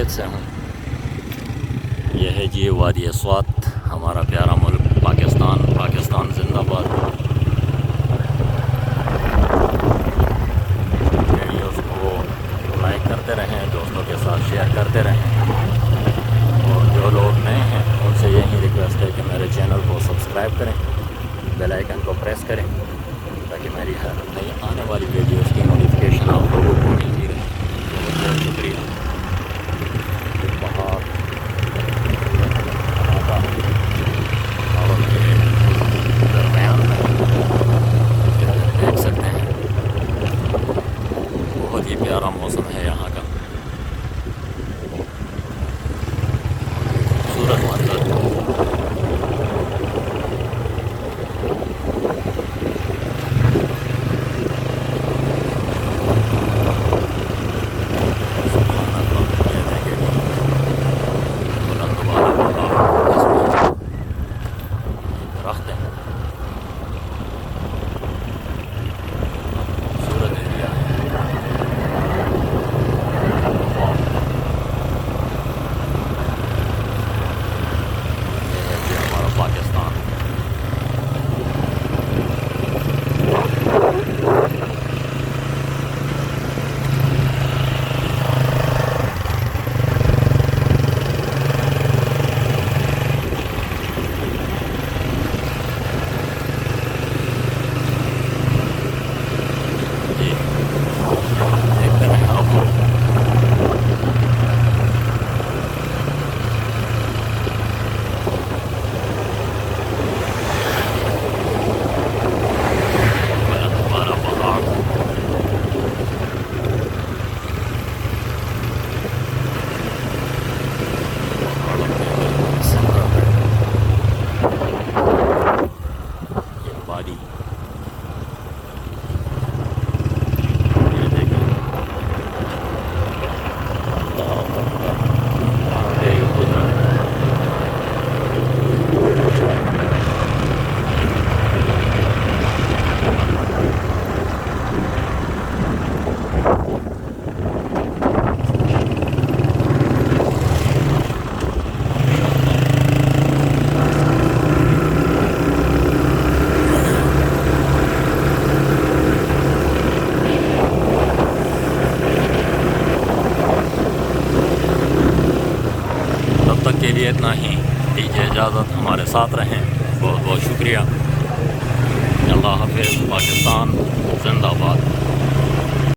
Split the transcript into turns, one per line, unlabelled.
Kuwait से हूँ। यह है जी वादी स्वात, हमारा प्यारा मुल्क पाकिस्तान। पाकिस्तान जिंदाबाद। वीडियोस को लाइक करते रहें, दोस्तों के साथ शेयर करते रहें, और जो लोग नए हैं उनसे यही रिक्वेस्ट है कि मेरे चैनल को सब्सक्राइब करें, बेल आइकन को प्रेस करें, ताकि मेरी हर नई आने वाली वीडियोस की नोटिफिकेशन आप लोगों को मिलती रहे। बहुत बहुत शुक्रिया। पहाड़ और दरमियान में देख सकते हैं, बहुत ही प्यारा मौसम है यहाँ का, खूबसूरत मंजर। के लिए इतना ही, दीजिए इजाज़त, हमारे साथ रहें। बहुत बहुत शुक्रिया। अल्लाह हाफ़िज़। पाकिस्तान जिंदाबाद।